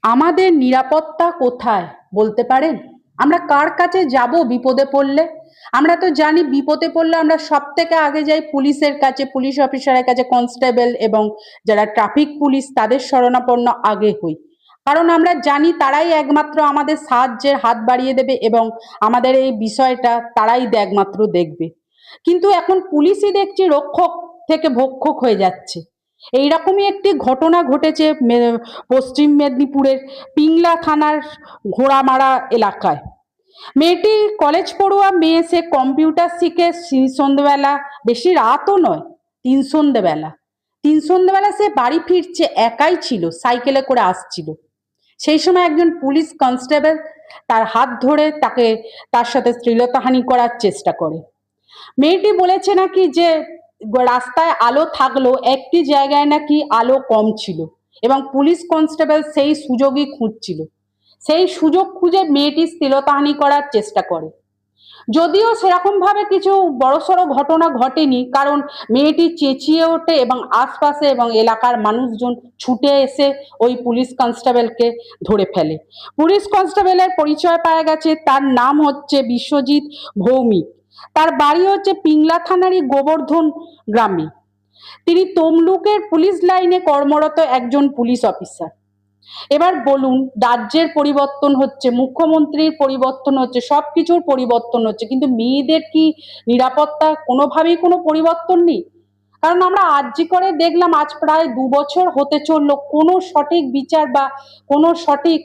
আমাদের নিরাপত্তা কোথায় বলতে পারেন? আমরা কার কাছে যাব বিপদে পড়লে? আমরা তো জানি বিপদে পড়লে আমরা সব থেকে আগে যাই পুলিশের কাছে, পুলিশ অফিসারের কাছে, কনস্টেবল এবং যারা ট্রাফিক পুলিশ তাদের শরণাপন্ন আগে হই। কারণ আমরা জানি তারাই একমাত্র আমাদের সাহায্যের হাত বাড়িয়ে দেবে এবং আমাদের এই বিষয়টা তারাই একমাত্র দেখবে। কিন্তু এখন পুলিশই দেখছি রক্ষক থেকে ভক্ষক হয়ে যাচ্ছে। এইরকমই একটি ঘটনা ঘটেছে পশ্চিম মেদিনীপুরের পিংলা থানার ঘোড়ামারা এলাকায়। মেয়েটি কলেজ পড়ুয়া মেয়ে, সে কম্পিউটার শিখে সন্ধ্যেবেলা, বেশি রাতও নয়, সন্ধ্যেবেলা সন্ধ্যেবেলা সে বাড়ি ফিরছে, একাই ছিল, সাইকেলে করে আসছিল। সেই সময় একজন পুলিশ কনস্টেবল তার হাত ধরে তার সাথে শ্লীলতাহানি করার চেষ্টা করে। মেয়েটি বলেছে নাকি যে রাস্তায় আলো থাকলেও একটি জায়গায় নাকি আলো কম ছিল এবং পুলিশ কনস্টেবল সেই সুযোগই খুঁজছিল। সেই সুযোগ খুঁজে মেয়েটি শ্লীলতাহানি করার চেষ্টা করে। যদিও সেরকম ভাবে কিছু বড়সড় ঘটনা ঘটেনি, কারণ মেয়েটি চেঁচিয়ে ওঠে এবং আশপাশে এবং এলাকার মানুষজন ছুটে এসে ওই পুলিশ কনস্টেবলকে ধরে ফেলে। পুলিশ কনস্টেবলের পরিচয় পাওয়া গেছে, তার নাম হচ্ছে বিশ্বজিৎ ভৌমিক। তার বাড়ি হচ্ছে পিংলা থানারই গোবর্ধন গ্রামে। তিনি তমলুকের পুলিশ লাইনে কর্মরত একজন পুলিশ অফিসার। এবার বলুন, রাজ্যের পরিবর্তন হচ্ছে, মুখ্যমন্ত্রীর পরিবর্তন হচ্ছে, সবকিছুর পরিবর্তন হচ্ছে, কিন্তু মেয়েদের কি নিরাপত্তা কোনোভাবেই কোনো পরিবর্তন নেই? কারণ আমরা আরজি করে দেখলাম, আজ প্রায় 2 বছর হতে চললো, কোনো সঠিক বিচার বা কোনো সঠিক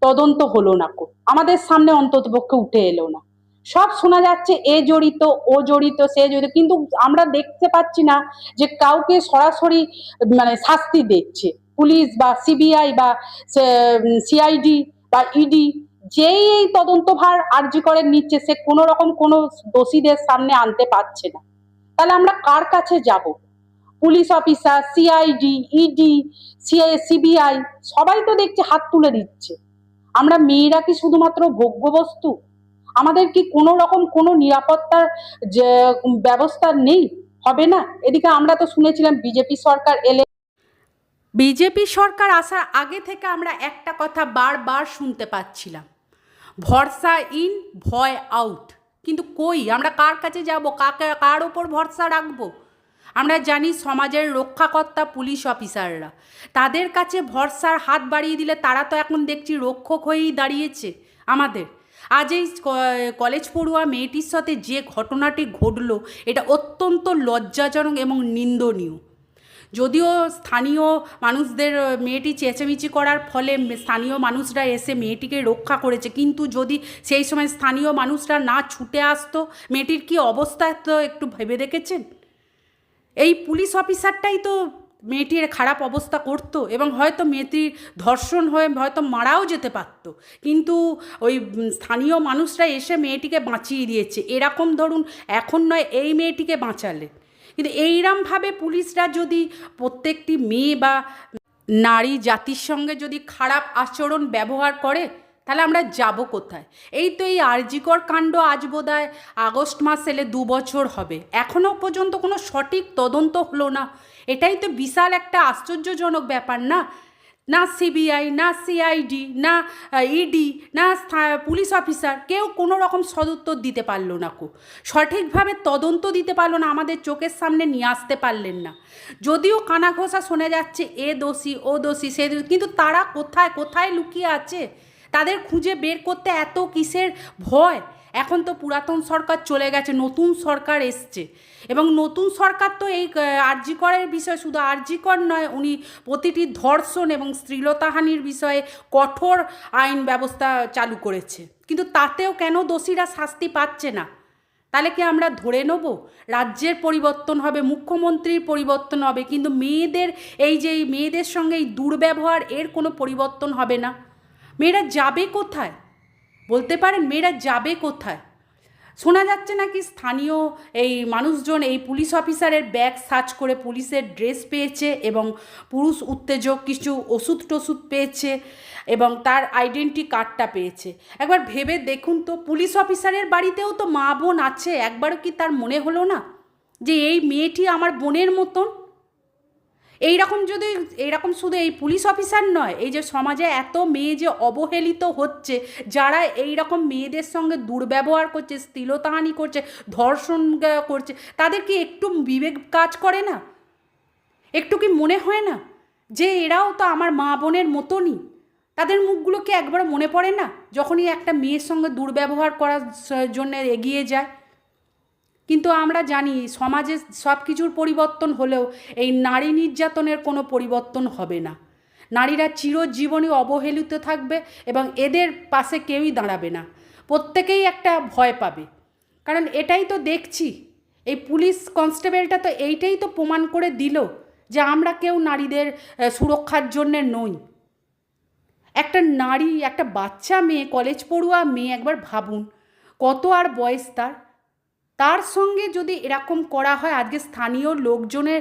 তদন্ত হলো না, আমাদের সামনে অন্ততপক্ষে উঠে এলো না। সব শোনা যাচ্ছে এ জড়িত, ও জড়িত, সে জড়িত, কিন্তু আমরা দেখতে পাচ্ছি না যে কাউকে সরাসরি মানে শাস্তি দিচ্ছে পুলিশ বা সিবিআই বা সিআইডি বা ইডি। যেই এই তদন্তভার আরজি করে নিচ্ছে, সে কোনো রকম কোনো দোষীদের সামনে আনতে পারছে না। তাহলে আমরা কার কাছে যাব? Police officer, CID, ED, CBI সবাই তো দেখছে হাত তুলে দিচ্ছে। আমরা মেয়েরা কি শুধুমাত্র ভোগ্য বস্তু? আমাদের কি কোনো রকম কোনো নিরাপত্তার যে ব্যবস্থা নেই? হবে না? এদিকে আমরা তো শুনেছিলাম বিজেপি সরকার এলে, বিজেপি সরকার আসার আগে থেকে আমরা একটা কথা বারবার শুনতে পাচ্ছিলাম, ভরসা ইন, ভয় আউট। কিন্তু কই, আমরা কার কাছে যাব? কার ওপর ভরসা রাখবো? আমরা জানি সমাজের রক্ষাকর্তা পুলিশ অফিসাররা, তাদের কাছে ভরসার হাত বাড়িয়ে দিলে তারা তো এখন দেখছি রক্ষক হয়েই দাঁড়িয়েছে আমাদের। আজ এই কলেজ পড়ুয়া মেয়েটির সাথে যে ঘটনাটি ঘটলো, এটা অত্যন্ত লজ্জাজনক এবং নিন্দনীয়। যদিও স্থানীয় মানুষদের, মেয়েটি চেঁচামেচি করার ফলে স্থানীয় মানুষরা এসে মেয়েটিকে রক্ষা করেছে, কিন্তু যদি সেই সময় স্থানীয় মানুষরা না ছুটে আসতো, মেয়েটির কী অবস্থা তো একটু ভেবে দেখেছেন? এই পুলিশ অফিসারটাই তো মেয়েটির খারাপ অবস্থা করতো এবং হয়তো মেয়েটির ধর্ষণ হয়ে হয়তো মারাও যেতে পারতো, কিন্তু ওই স্থানীয় মানুষরা এসে মেয়েটিকে বাঁচিয়ে দিয়েছে। এরকম ধরুন, এখন নয় এই মেয়েটিকে বাঁচালে, কিন্তু এইরমভাবে পুলিশরা যদি প্রত্যেকটি মেয়ে বা নারী জাতির সঙ্গে যদি খারাপ আচরণ ব্যবহার করে, তাহলে আমরা যাব কোথায়? এই তো এই আরজিকর কাণ্ড আজ বোধহয় আগস্ট মাস এলে 2 বছর হবে, এখনও পর্যন্ত কোনো সঠিক তদন্ত হলো না। এটাই তো বিশাল একটা আশ্চর্যজনক ব্যাপার না? না সিবিআই, না সিআইডি, না ইডি, না পুলিশ অফিসার, কেউ কোনো রকম সদুত্তর দিতে পারলো না, সঠিকভাবে তদন্ত দিতে পারলো না, আমাদের চোখের সামনে নিয়ে আসতে পারলেন না। যদিও কানাঘোষা শোনা যাচ্ছে এ দোষী, ও দোষী, সে দোষী, কিন্তু তারা কোথায় কোথায় লুকিয়ে আছে? তাদের খুঁজে বের করতে এত কিসের ভয়? এখন তো পুরাতন সরকার চলে গেছে, নতুন সরকার এসছে, এবং নতুন সরকার তো এই আরজি করের বিষয়, শুধু আরজি কর নয়, উনি প্রতিটি ধর্ষণ এবং শ্লীলতাহানির বিষয়ে কঠোর আইন ব্যবস্থা চালু করেছে, কিন্তু তাতেও কেন দোষীরা শাস্তি পাচ্ছে না? তাহলে কি আমরা ধরে নেব রাজ্যের পরিবর্তন হবে, মুখ্যমন্ত্রীর পরিবর্তন হবে, কিন্তু মেয়েদের এই যে মেয়েদের সঙ্গে এই দুর্ব্যবহার, এর কোনো পরিবর্তন হবে না? মেয়েরা যাবে কোথায় বলতে পারেন? মেয়েরা যাবে কোথায়? শোনা যাচ্ছে নাকি স্থানীয় এই মানুষজন এই পুলিশ অফিসারের ব্যাগ সার্চ করে পুলিশের ড্রেস পেয়েছে এবং পুরুষ উত্তেজক কিছু ওষুধ টষুধ পেয়েছে এবং তার আইডেন্টি কার্ডটা পেয়েছে। একবার ভেবে দেখুন তো, পুলিশ অফিসারের বাড়িতেও তো মা বোন আছে, একবারও কি তার মনে হলো না যে এই মেয়েটি আমার বোনের মতন? এইরকম শুধু এই পুলিশ অফিসার নয়, এই যে সমাজে এত মেয়ে যে অবহেলিত হচ্ছে, যারা এই রকম মেয়েদের সঙ্গে দুর্ব্যবহার করছে, শ্লীলতাহানি করছে, ধর্ষণ করছে, তাদের কি একটু বিবেক কাজ করে না? একটু কি মনে হয় না যে এরাও তো আমার মা বোনের মতনই? তাদের মুখগুলো কি একবার মনে পড়ে না যখনই একটা মেয়ের সঙ্গে দুর্ব্যবহার করার জন্য এগিয়ে যায়? কিন্তু আমরা জানি সমাজে সব কিছুর পরিবর্তন হলেও এই নারী নির্যাতনের কোনো পরিবর্তন হবে না। নারীরা চিরজীবনই অবহেলিত থাকবে এবং এদের পাশে কেউই দাঁড়াবে না। প্রত্যেকেই একটা ভয় পাবে, কারণ এটাই তো দেখছি। এই পুলিশ কনস্টেবলটা তো এইটাই তো প্রমাণ করে দিল যে আমরা কেউ নারীদের সুরক্ষার জন্যে নই। একটা নারী, একটা বাচ্চা মেয়ে, কলেজ পড়ুয়া মেয়ে, একবার ভাবুন কত আর বয়স তার সঙ্গে যদি এরকম করা হয়, আজকে স্থানীয় লোকজনের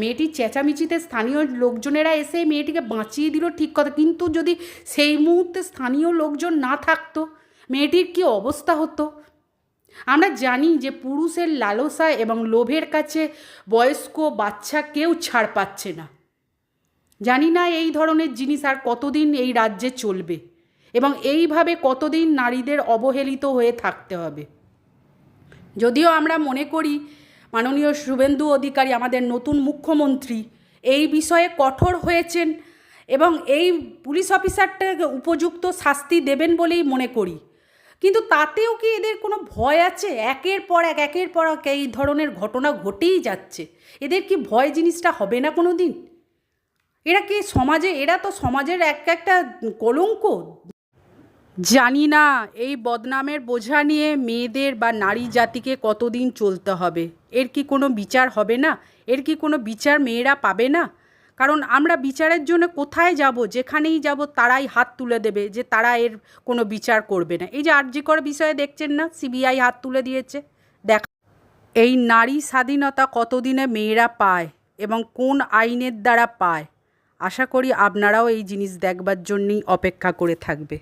মেয়েটির চেঁচামেচিতে স্থানীয় লোকজনেরা এসে মেয়েটিকে বাঁচিয়ে দিল, ঠিক কথা, কিন্তু যদি সেই মুহূর্তে স্থানীয় লোকজন না থাকতো মেয়েটির কী অবস্থা হতো? আমরা জানি যে পুরুষের লালসা এবং লোভের কাছে বয়স্ক বাচ্চা কেউ ছাড় পাচ্ছে না। জানি না এই ধরনের জিনিস আর কতদিন এই রাজ্যে চলবে এবং এইভাবে কতদিন নারীদের অবহেলিত হয়ে থাকতে হবে। যদিও আমরা মনে করি মাননীয় শুভেন্দু অধিকারী, আমাদের নতুন মুখ্যমন্ত্রী, এই বিষয়ে কঠোর হয়েছেন এবং এই পুলিশ অফিসারটাকে উপযুক্ত শাস্তি দেবেন বলেই মনে করি, কিন্তু তাতেও কি এদের কোনো ভয় আছে? একের পর এক এই ধরনের ঘটনা ঘটেই যাচ্ছে, এদের কি ভয় জিনিসটা হবে না কোনো দিন? এরা তো সমাজের একটা কলঙ্ক। জানি না এই বদনামের বোঝা নিয়ে মেয়েদের বা নারী জাতিকে কতদিন চলতে হবে। এর কি কোনো বিচার হবে না? এর কি কোনো বিচার মেয়েরা পাবে না? কারণ আমরা বিচারের জন্য কোথায় যাব? যেখানেই যাব তারাই হাত তুলে দেবে যে তারা এর কোনো বিচার করবে না। এই যে আরজি কর বিষয়ে দেখছেন না, সিবিআই হাত তুলে দিয়েছে। এই নারী স্বাধীনতা কতদিনে মেয়েরা পায় এবং কোন আইনের দ্বারা পায়? আশা করি আপনারাও এই জিনিস দেখবার জন্যই অপেক্ষা করে থাকবে।